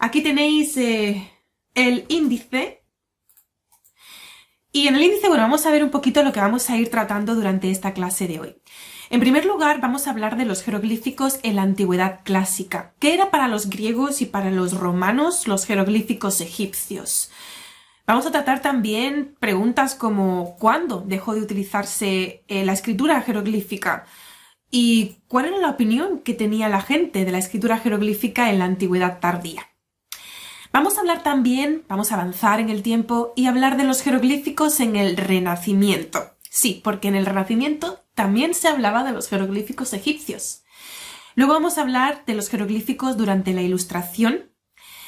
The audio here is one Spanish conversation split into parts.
Aquí tenéis el índice. Y en el índice, bueno, vamos a ver un poquito lo que vamos a ir tratando durante esta clase de hoy. En primer lugar, vamos a hablar de los jeroglíficos en la antigüedad clásica. ¿Qué era para los griegos y para los romanos los jeroglíficos egipcios? Vamos a tratar también preguntas como ¿cuándo dejó de utilizarse la escritura jeroglífica? ¿Y cuál era la opinión que tenía la gente de la escritura jeroglífica en la antigüedad tardía? Vamos a hablar también, vamos a avanzar en el tiempo y hablar de los jeroglíficos en el Renacimiento. Sí, porque en el Renacimiento también se hablaba de los jeroglíficos egipcios. Luego vamos a hablar de los jeroglíficos durante la Ilustración.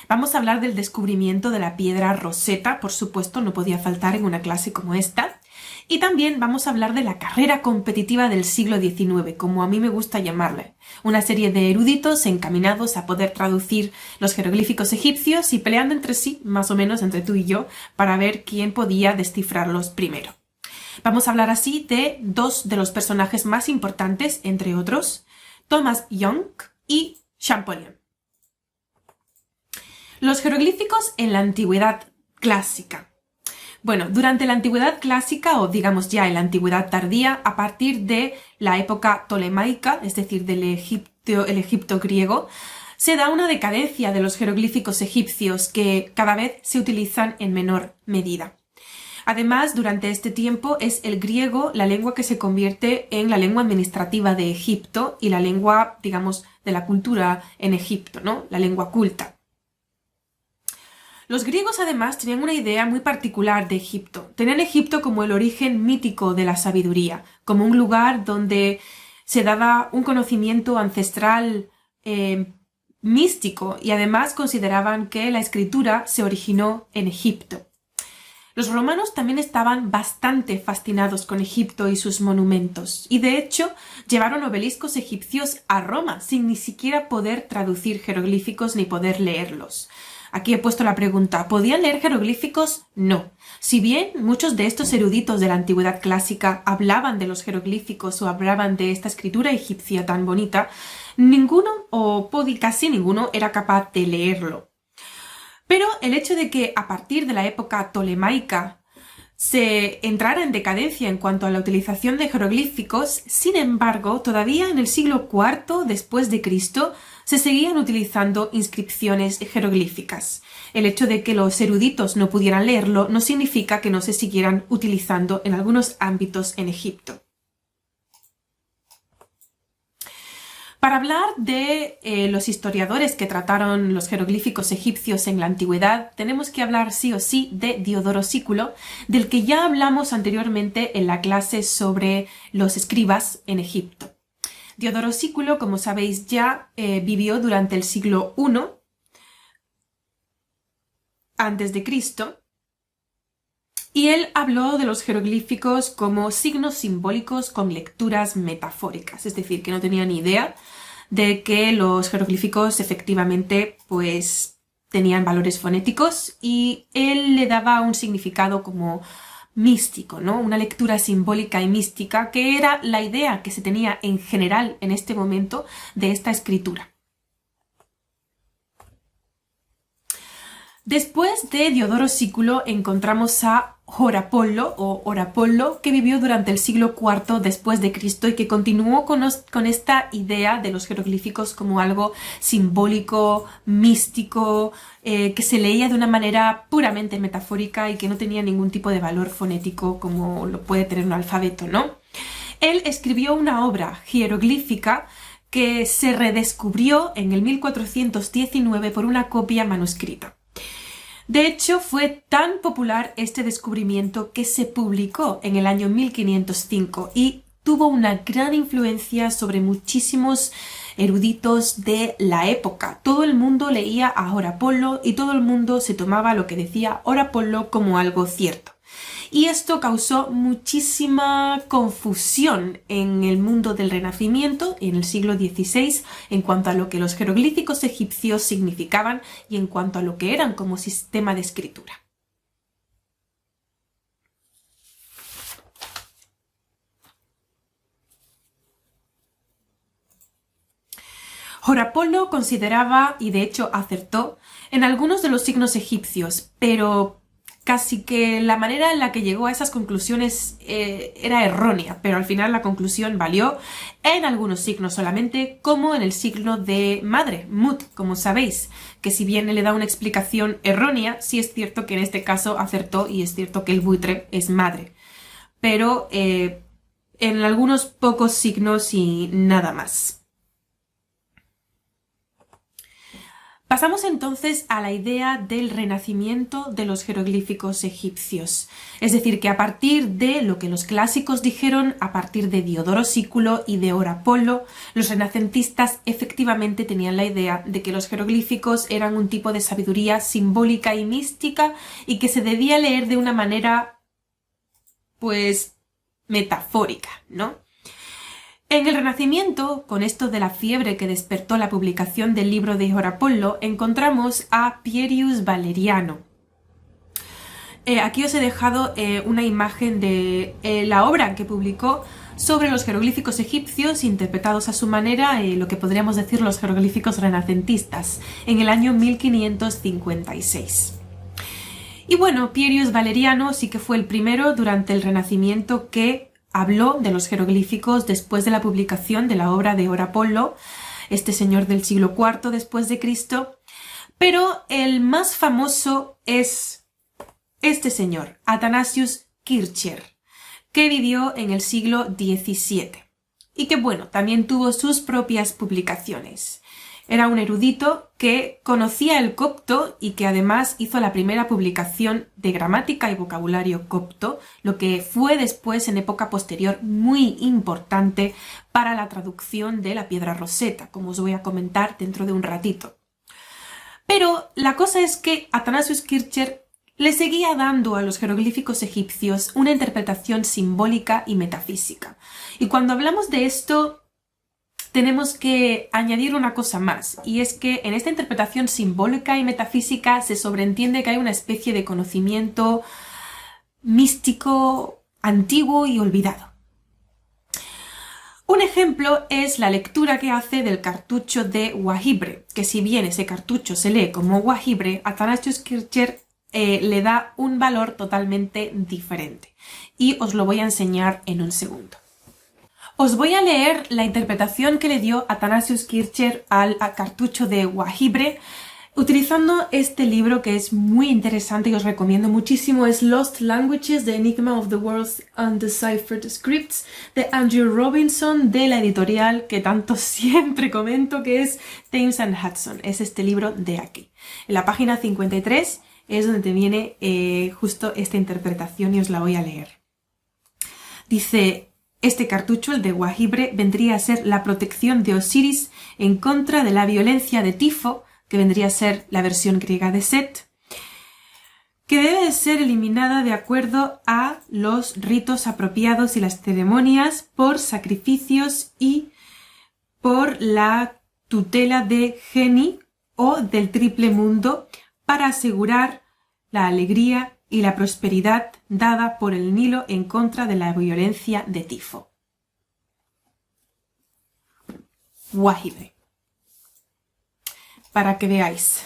Vamos a hablar del descubrimiento de la piedra Rosetta, por supuesto, no podía faltar en una clase como esta. Y también vamos a hablar de la carrera competitiva del siglo XIX, como a mí me gusta llamarle. Una serie de eruditos encaminados a poder traducir los jeroglíficos egipcios y peleando entre sí, más o menos entre tú y yo, para ver quién podía descifrarlos primero. Vamos a hablar así de dos de los personajes más importantes, entre otros, Thomas Young y Champollion. Los jeroglíficos en la antigüedad clásica. Bueno, durante la antigüedad clásica, o digamos ya en la antigüedad tardía, a partir de la época tolemaica, es decir, del Egipto griego, se da una decadencia de los jeroglíficos egipcios que cada vez se utilizan en menor medida. Además, durante este tiempo es el griego la lengua que se convierte en la lengua administrativa de Egipto y la lengua, digamos, de la cultura en Egipto, ¿no? La lengua culta. Los griegos además tenían una idea muy particular de Egipto. Tenían Egipto como el origen mítico de la sabiduría, como un lugar donde se daba un conocimiento ancestral místico y además consideraban que la escritura se originó en Egipto. Los romanos también estaban bastante fascinados con Egipto y sus monumentos y de hecho llevaron obeliscos egipcios a Roma sin ni siquiera poder traducir jeroglíficos ni poder leerlos. Aquí he puesto la pregunta, ¿podían leer jeroglíficos? No. Si bien muchos de estos eruditos de la antigüedad clásica hablaban de los jeroglíficos o hablaban de esta escritura egipcia tan bonita, ninguno o casi ninguno era capaz de leerlo. Pero el hecho de que a partir de la época tolemaica se entrara en decadencia en cuanto a la utilización de jeroglíficos, sin embargo, todavía en el siglo IV después de Cristo se seguían utilizando inscripciones jeroglíficas. El hecho de que los eruditos no pudieran leerlo no significa que no se siguieran utilizando en algunos ámbitos en Egipto. Para hablar de los historiadores que trataron los jeroglíficos egipcios en la antigüedad, tenemos que hablar sí o sí de Diodoro Sículo, del que ya hablamos anteriormente en la clase sobre los escribas en Egipto. Diodoro Sículo, como sabéis ya, vivió durante el siglo I antes de Cristo, y él habló de los jeroglíficos como signos simbólicos con lecturas metafóricas, es decir, que no tenía ni idea de que los jeroglíficos efectivamente pues tenían valores fonéticos y él le daba un significado como místico, ¿no? Una lectura simbólica y mística que era la idea que se tenía en general en este momento de esta escritura. Después de Diodoro Sículo encontramos a Horapollo o Horapollo, que vivió durante el siglo IV después de Cristo y que continuó con esta idea de los jeroglíficos como algo simbólico, místico, que se leía de una manera puramente metafórica y que no tenía ningún tipo de valor fonético como lo puede tener un alfabeto, ¿no? Él escribió una obra jeroglífica que se redescubrió en el 1419 por una copia manuscrita. De hecho, fue tan popular este descubrimiento que se publicó en el año 1505 y tuvo una gran influencia sobre muchísimos eruditos de la época. Todo el mundo leía a Horapollo y todo el mundo se tomaba lo que decía Horapollo como algo cierto. Y esto causó muchísima confusión en el mundo del Renacimiento, en el siglo XVI, en cuanto a lo que los jeroglíficos egipcios significaban y en cuanto a lo que eran como sistema de escritura. Horapollo consideraba, y de hecho acertó, en algunos de los signos egipcios, pero casi que la manera en la que llegó a esas conclusiones era errónea, pero al final la conclusión valió en algunos signos solamente, como en el signo de madre, Mut, como sabéis, que si bien le da una explicación errónea, sí es cierto que en este caso acertó y es cierto que el buitre es madre, pero en algunos pocos signos y nada más. Pasamos entonces a la idea del renacimiento de los jeroglíficos egipcios. Es decir, que a partir de lo que los clásicos dijeron, a partir de Diodoro Sículo y de Horapollo, los renacentistas efectivamente tenían la idea de que los jeroglíficos eran un tipo de sabiduría simbólica y mística y que se debía leer de una manera, pues, metafórica, ¿no? En el Renacimiento, con esto de la fiebre que despertó la publicación del libro de Horapollo, encontramos a Pierius Valeriano. Aquí os he dejado una imagen de la obra que publicó sobre los jeroglíficos egipcios interpretados a su manera, lo que podríamos decir los jeroglíficos renacentistas, en el año 1556. Y bueno, Pierius Valeriano sí que fue el primero durante el Renacimiento que habló de los jeroglíficos después de la publicación de la obra de Horapollo, este señor del siglo IV después de Cristo, pero el más famoso es este señor, Athanasius Kircher, que vivió en el siglo XVII y que, bueno, también tuvo sus propias publicaciones. Era un erudito que conocía el copto y que además hizo la primera publicación de gramática y vocabulario copto, lo que fue después, en época posterior, muy importante para la traducción de la Piedra Roseta, como os voy a comentar dentro de un ratito. Pero la cosa es que Athanasius Kircher le seguía dando a los jeroglíficos egipcios una interpretación simbólica y metafísica. Y cuando hablamos de esto, tenemos que añadir una cosa más, y es que en esta interpretación simbólica y metafísica se sobreentiende que hay una especie de conocimiento místico, antiguo y olvidado. Un ejemplo es la lectura que hace del cartucho de Wahibre, que si bien ese cartucho se lee como Wahibre, Athanasius Kircher le da un valor totalmente diferente, y os lo voy a enseñar en un segundo. Os voy a leer la interpretación que le dio Athanasius Kircher al cartucho de Wahibre, utilizando este libro que es muy interesante y os recomiendo muchísimo. Es Lost Languages, The Enigma of the World's Undeciphered Scripts, de Andrew Robinson, de la editorial que tanto siempre comento, que es Thames and Hudson. Es este libro de aquí. En la página 53 es donde te viene justo esta interpretación y os la voy a leer. Dice: este cartucho, el de Wahibre, vendría a ser la protección de Osiris en contra de la violencia de Tifo, que vendría a ser la versión griega de Set, que debe de ser eliminada de acuerdo a los ritos apropiados y las ceremonias, por sacrificios y por la tutela de Geni o del triple mundo, para asegurar la alegría y la prosperidad dada por el Nilo en contra de la violencia de Tifo. Wahibre. Para que veáis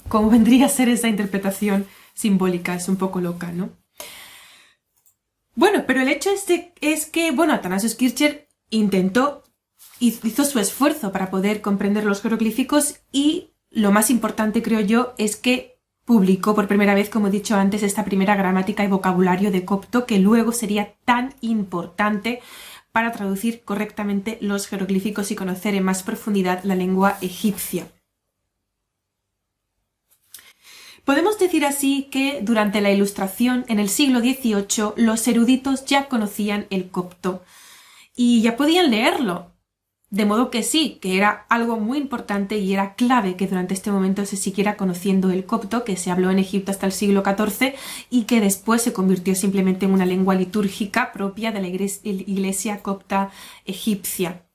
cómo vendría a ser esa interpretación simbólica. Es un poco loca, ¿no? Bueno, pero el hecho es que, bueno, Athanasius Kircher hizo su esfuerzo para poder comprender los jeroglíficos, y lo más importante, creo yo, es que publicó por primera vez, como he dicho antes, esta primera gramática y vocabulario de copto, que luego sería tan importante para traducir correctamente los jeroglíficos y conocer en más profundidad la lengua egipcia. Podemos decir así que durante la Ilustración, en el siglo XVIII, los eruditos ya conocían el copto y ya podían leerlo. De modo que sí, que era algo muy importante y era clave que durante este momento se siguiera conociendo el copto, que se habló en Egipto hasta el siglo XIV y que después se convirtió simplemente en una lengua litúrgica propia de la iglesia copta egipcia.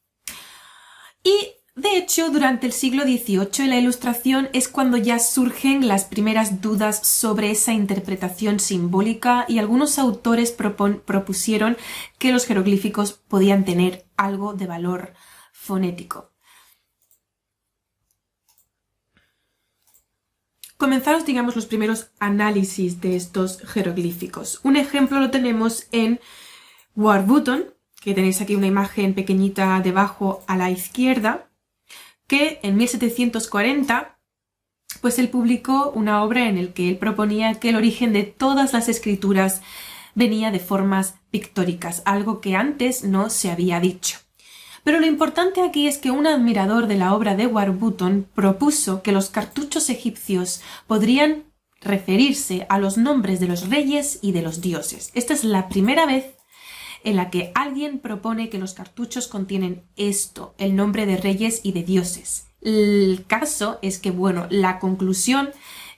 Y de hecho, durante el siglo XVIII y la Ilustración es cuando ya surgen las primeras dudas sobre esa interpretación simbólica, y algunos autores propusieron que los jeroglíficos podían tener algo de valor fonético. comenzaros, digamos, los primeros análisis de estos jeroglíficos. Un ejemplo lo tenemos en Warburton, que tenéis aquí una imagen pequeñita debajo a la izquierda, que en 1740, pues él publicó una obra en la que él proponía que el origen de todas las escrituras venía de formas pictóricas, algo que antes no se había dicho. Pero lo importante aquí es que un admirador de la obra de Warburton propuso que los cartuchos egipcios podrían referirse a los nombres de los reyes y de los dioses. Esta es la primera vez en la que alguien propone que los cartuchos contienen esto, el nombre de reyes y de dioses. El caso es que, bueno, la conclusión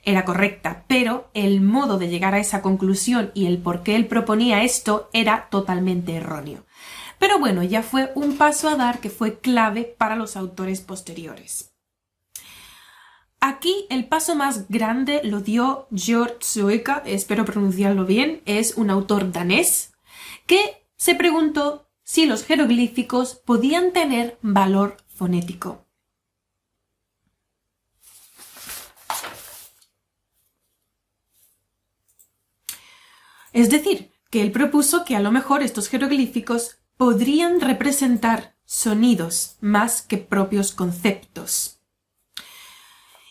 era correcta, pero el modo de llegar a esa conclusión y el por qué él proponía esto era totalmente erróneo. Pero bueno, ya fue un paso a dar que fue clave para los autores posteriores. Aquí el paso más grande lo dio Georg Zoeka, espero pronunciarlo bien, es un autor danés, que se preguntó si los jeroglíficos podían tener valor fonético. Es decir, que él propuso que a lo mejor estos jeroglíficos podrían representar sonidos más que propios conceptos.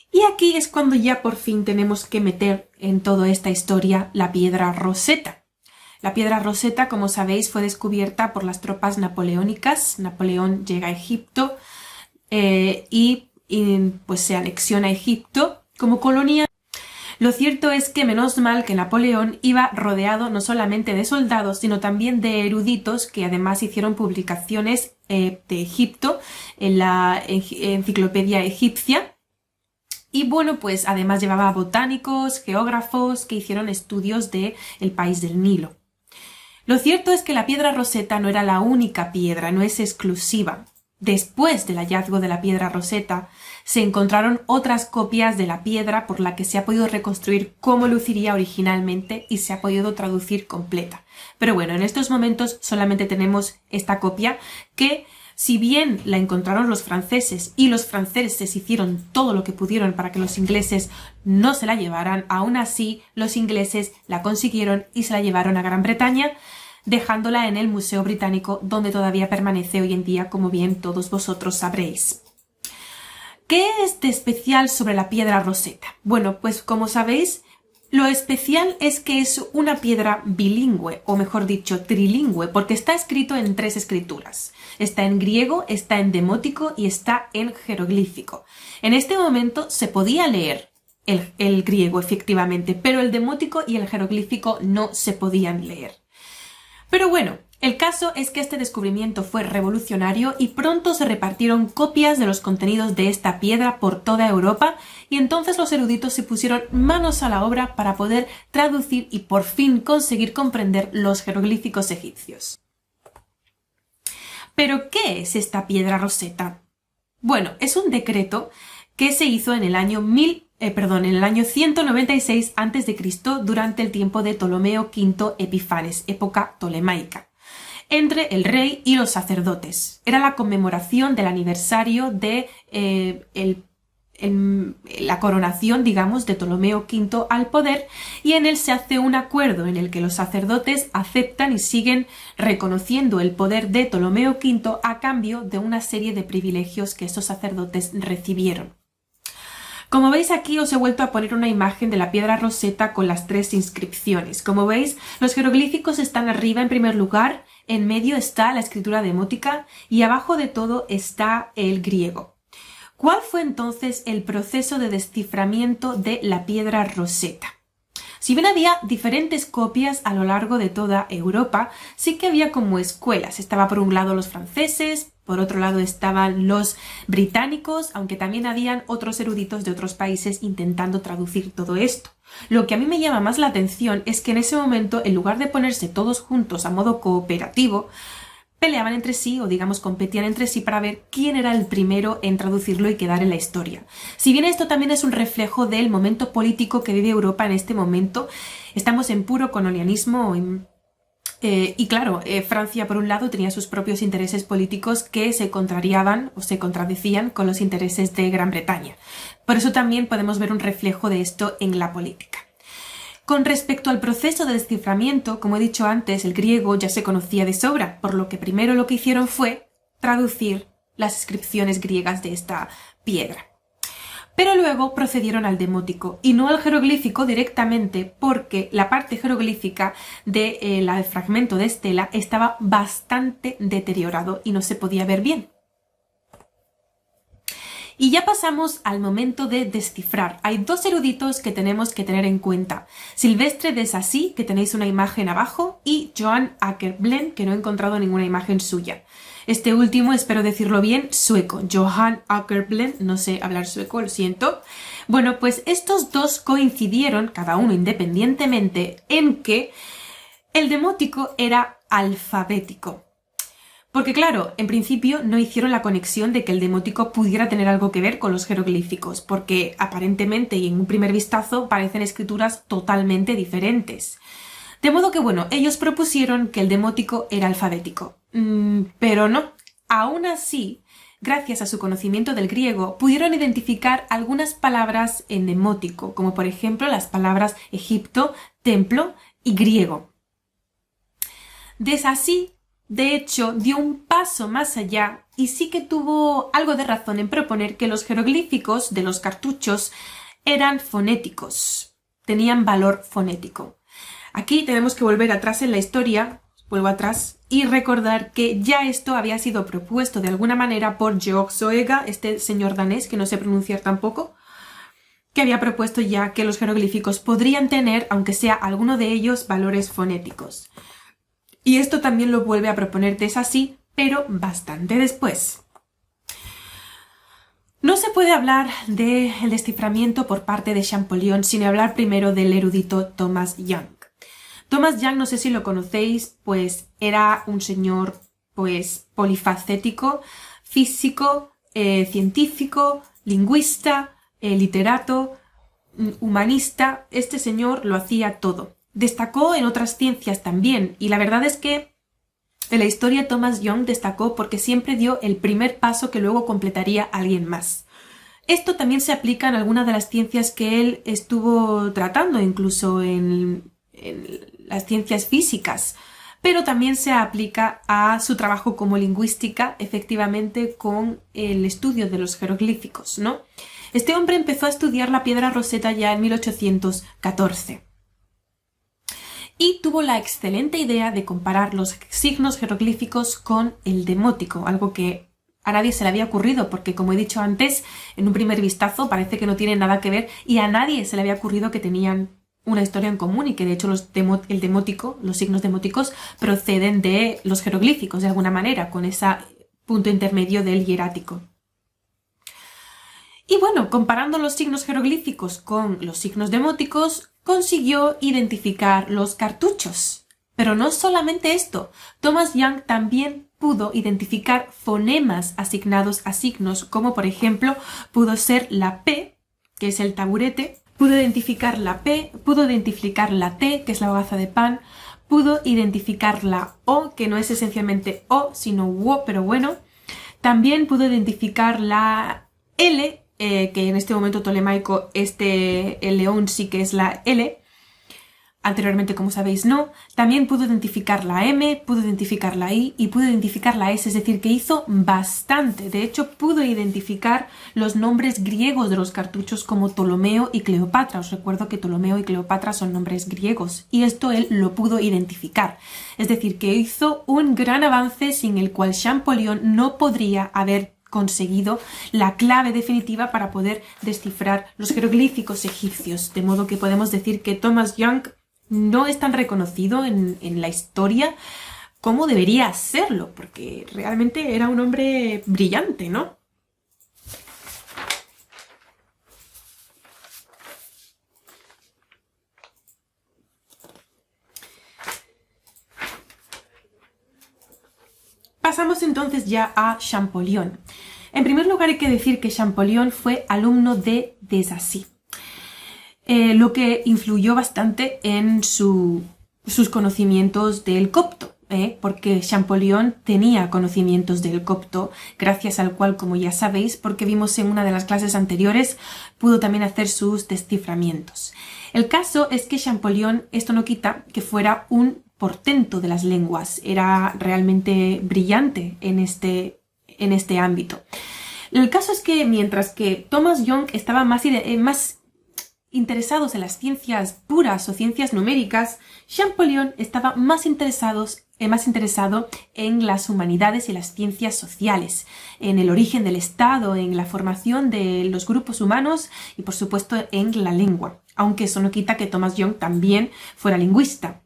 Y aquí es cuando ya por fin tenemos que meter en toda esta historia la piedra Rosetta. La piedra Rosetta, como sabéis, fue descubierta por las tropas napoleónicas. Napoleón llega a Egipto y pues se anexiona a Egipto como colonia. Lo cierto es que menos mal que Napoleón iba rodeado no solamente de soldados, sino también de eruditos que además hicieron publicaciones de Egipto en la enciclopedia egipcia. Y bueno, pues además llevaba botánicos, geógrafos que hicieron estudios del país del Nilo. Lo cierto es que la piedra Rosetta no era la única piedra, no es exclusiva. Después del hallazgo de la piedra Rosetta, se encontraron otras copias de la piedra por la que se ha podido reconstruir cómo luciría originalmente y se ha podido traducir completa. Pero bueno, en estos momentos solamente tenemos esta copia que, si bien la encontraron los franceses y los franceses hicieron todo lo que pudieron para que los ingleses no se la llevaran, aún así los ingleses la consiguieron y se la llevaron a Gran Bretaña, dejándola en el Museo Británico, donde todavía permanece hoy en día, como bien todos vosotros sabréis. ¿Qué es de especial sobre la piedra Rosetta? Bueno, pues como sabéis, lo especial es que es una piedra bilingüe, o mejor dicho, trilingüe, porque está escrito en 3 escrituras. Está en griego, está en demótico y está en jeroglífico. En este momento se podía leer el griego, efectivamente, pero el demótico y el jeroglífico no se podían leer. Pero bueno, el caso es que este descubrimiento fue revolucionario y pronto se repartieron copias de los contenidos de esta piedra por toda Europa y entonces los eruditos se pusieron manos a la obra para poder traducir y por fin conseguir comprender los jeroglíficos egipcios. ¿Pero qué es esta piedra Rosetta? Bueno, es un decreto que se hizo en el año 196 a.C. durante el tiempo de Ptolomeo V Epifanes, época tolemaica, entre el rey y los sacerdotes. Era la conmemoración del aniversario de la coronación, digamos, de Ptolomeo V al poder, y en él se hace un acuerdo en el que los sacerdotes aceptan y siguen reconociendo el poder de Ptolomeo V a cambio de una serie de privilegios que estos sacerdotes recibieron. Como veis aquí os he vuelto a poner una imagen de la piedra Rosetta con las 3 inscripciones. Como veis, los jeroglíficos están arriba en primer lugar, en medio está la escritura demótica y abajo de todo está el griego. ¿Cuál fue entonces el proceso de desciframiento de la piedra Rosetta? Si bien había diferentes copias a lo largo de toda Europa, sí que había como escuelas. Estaba por un lado los franceses, por otro lado estaban los británicos, aunque también habían otros eruditos de otros países intentando traducir todo esto. Lo que a mí me llama más la atención es que en ese momento, en lugar de ponerse todos juntos a modo cooperativo, peleaban entre sí o digamos competían entre sí para ver quién era el primero en traducirlo y quedar en la historia. Si bien esto también es un reflejo del momento político que vive Europa en este momento, estamos en puro colonialismo Y claro, Francia por un lado tenía sus propios intereses políticos que se contrariaban o se contradecían con los intereses de Gran Bretaña. Por eso también podemos ver un reflejo de esto en la política. Con respecto al proceso de desciframiento, como he dicho antes, el griego ya se conocía de sobra, por lo que primero lo que hicieron fue traducir las inscripciones griegas de esta piedra. Pero luego procedieron al demótico y no al jeroglífico directamente porque la parte jeroglífica del fragmento de estela estaba bastante deteriorado y no se podía ver bien. Y ya pasamos al momento de descifrar. Hay dos eruditos que tenemos que tener en cuenta. Silvestre de Sassy, que tenéis una imagen abajo, y Johan Åkerblom, que no he encontrado ninguna imagen suya. Este último, espero decirlo bien, sueco. Johan Åkerblom, no sé hablar sueco, lo siento. Bueno, pues estos dos coincidieron, cada uno independientemente, en que el demótico era alfabético. Porque claro, en principio no hicieron la conexión de que el demótico pudiera tener algo que ver con los jeroglíficos, porque aparentemente y en un primer vistazo parecen escrituras totalmente diferentes. De modo que bueno, ellos propusieron que el demótico era alfabético. Pero no. Aún así, gracias a su conocimiento del griego, pudieron identificar algunas palabras en demótico, como por ejemplo las palabras Egipto, templo y griego. De Sassy, de hecho, dio un paso más allá y sí que tuvo algo de razón en proponer que los jeroglíficos de los cartuchos eran fonéticos, tenían valor fonético. Aquí tenemos que volver atrás en la historia, vuelvo atrás, y recordar que ya esto había sido propuesto de alguna manera por Georg Zoega, este señor danés que no sé pronunciar tampoco, que había propuesto ya que los jeroglíficos podrían tener, aunque sea alguno de ellos, valores fonéticos. Y esto también lo vuelve a proponer de Sassy, pero bastante después. No se puede hablar del desciframiento por parte de Champollion sin hablar primero del erudito Thomas Young. Thomas Young, no sé si lo conocéis, pues era un señor pues polifacético, físico, científico, lingüista, literato, humanista. Este señor lo hacía todo. Destacó en otras ciencias también, y la verdad es que en la historia Thomas Young destacó porque siempre dio el primer paso que luego completaría alguien más. Esto también se aplica en algunas de las ciencias que él estuvo tratando, incluso en las ciencias físicas, pero también se aplica a su trabajo como lingüística, efectivamente, con el estudio de los jeroglíficos, ¿no? Este hombre empezó a estudiar la piedra Rosetta ya en 1814. Y tuvo la excelente idea de comparar los signos jeroglíficos con el demótico, algo que a nadie se le había ocurrido, porque como he dicho antes, en un primer vistazo parece que no tienen nada que ver y a nadie se le había ocurrido que tenían una historia en común y que de hecho el demótico, los signos demóticos proceden de los jeroglíficos de alguna manera, con ese punto intermedio del hierático. Y bueno, comparando los signos jeroglíficos con los signos demóticos, consiguió identificar los cartuchos. Pero no solamente esto, Thomas Young también pudo identificar fonemas asignados a signos, como por ejemplo pudo ser la P, que es el taburete, pudo identificar la P, pudo identificar la T, que es la hogaza de pan, pudo identificar la O, que no es esencialmente O, sino WO, pero bueno, también pudo identificar la L, que en este momento tolemaico el león sí que es la L, anteriormente como sabéis no, también pudo identificar la M, pudo identificar la I y pudo identificar la S, es decir que hizo bastante, de hecho pudo identificar los nombres griegos de los cartuchos como Ptolomeo y Cleopatra, os recuerdo que Ptolomeo y Cleopatra son nombres griegos y esto él lo pudo identificar, es decir que hizo un gran avance sin el cual Champollion no podría haber conseguido la clave definitiva para poder descifrar los jeroglíficos egipcios, de modo que podemos decir que Thomas Young no es tan reconocido en la historia como debería serlo, porque realmente era un hombre brillante, ¿no? Pasamos entonces ya a Champollion. En primer lugar hay que decir que Champollion fue alumno de Sassy, lo que influyó bastante en su sus conocimientos del copto, porque Champollion tenía conocimientos del copto, gracias al cual, como ya sabéis, porque vimos en una de las clases anteriores, pudo también hacer sus desciframientos. El caso es que Champollion, esto no quita que fuera un portento de las lenguas, era realmente brillante en este ámbito. El caso es que mientras que Thomas Young estaba más interesados en las ciencias puras o ciencias numéricas, Champollion estaba más interesado en las humanidades y las ciencias sociales, en el origen del Estado, en la formación de los grupos humanos y por supuesto en la lengua, aunque eso no quita que Thomas Young también fuera lingüista.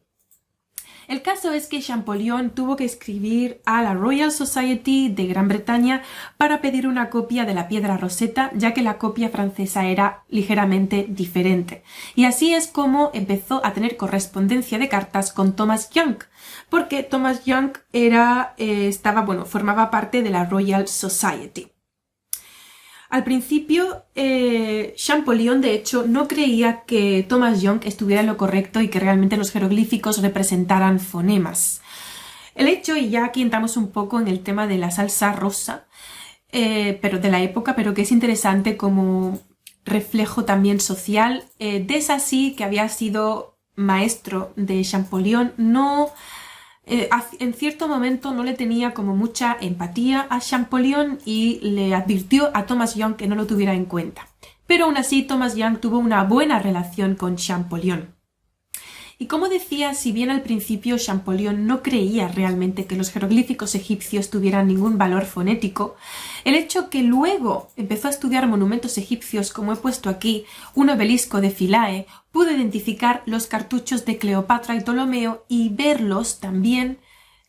El caso es que Champollion tuvo que escribir a la Royal Society de Gran Bretaña para pedir una copia de la piedra Rosetta, ya que la copia francesa era ligeramente diferente. Y así es como empezó a tener correspondencia de cartas con Thomas Young, porque Thomas Young formaba parte de la Royal Society. Al principio, Champollion, de hecho, no creía que Thomas Young estuviera en lo correcto y que realmente los jeroglíficos representaran fonemas. El hecho, y ya aquí entramos un poco en el tema de la salsa rosa, pero de la época, pero que es interesante como reflejo también social, de Sacy, que había sido maestro de Champollion, en cierto momento no le tenía como mucha empatía a Champollion y le advirtió a Thomas Young que no lo tuviera en cuenta. Pero aún así Thomas Young tuvo una buena relación con Champollion. Y como decía, si bien al principio Champollion no creía realmente que los jeroglíficos egipcios tuvieran ningún valor fonético, el hecho que luego empezó a estudiar monumentos egipcios, como he puesto aquí, un obelisco de Philae, pudo identificar los cartuchos de Cleopatra y Ptolomeo y verlos también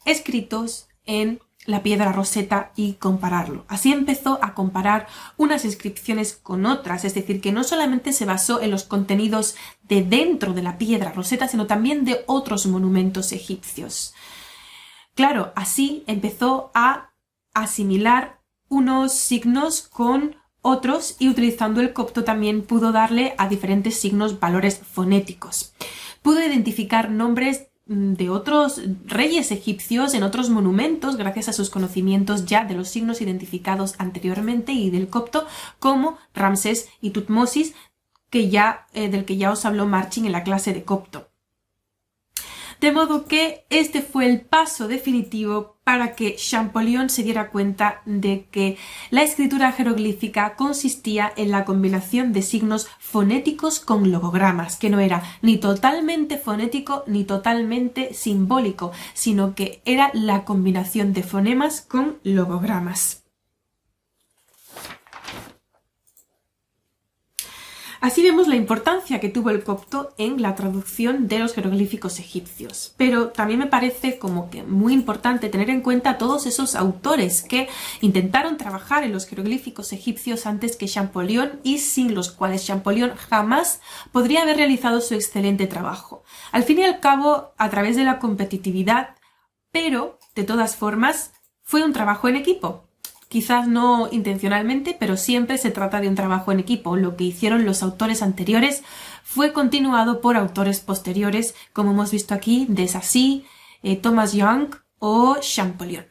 escritos en la piedra Rosetta y compararlo. Así empezó a comparar unas inscripciones con otras, es decir, que no solamente se basó en los contenidos de dentro de la piedra Rosetta, sino también de otros monumentos egipcios. Claro, así empezó a asimilar unos signos con otros y utilizando el copto también pudo darle a diferentes signos valores fonéticos. Pudo identificar nombres de otros reyes egipcios en otros monumentos gracias a sus conocimientos ya de los signos identificados anteriormente y del copto, como Ramsés y Tutmosis, del que ya os habló Marcin en la clase de copto. De modo que este fue el paso definitivo para que Champollion se diera cuenta de que la escritura jeroglífica consistía en la combinación de signos fonéticos con logogramas, que no era ni totalmente fonético ni totalmente simbólico, sino que era la combinación de fonemas con logogramas. Así vemos la importancia que tuvo el copto en la traducción de los jeroglíficos egipcios. Pero también me parece como que muy importante tener en cuenta a todos esos autores que intentaron trabajar en los jeroglíficos egipcios antes que Champollion y sin los cuales Champollion jamás podría haber realizado su excelente trabajo. Al fin y al cabo, a través de la competitividad, pero de todas formas, fue un trabajo en equipo. Quizás no intencionalmente, pero siempre se trata de un trabajo en equipo. Lo que hicieron los autores anteriores fue continuado por autores posteriores, como hemos visto aquí, de Sacy, Thomas Young o Champollion.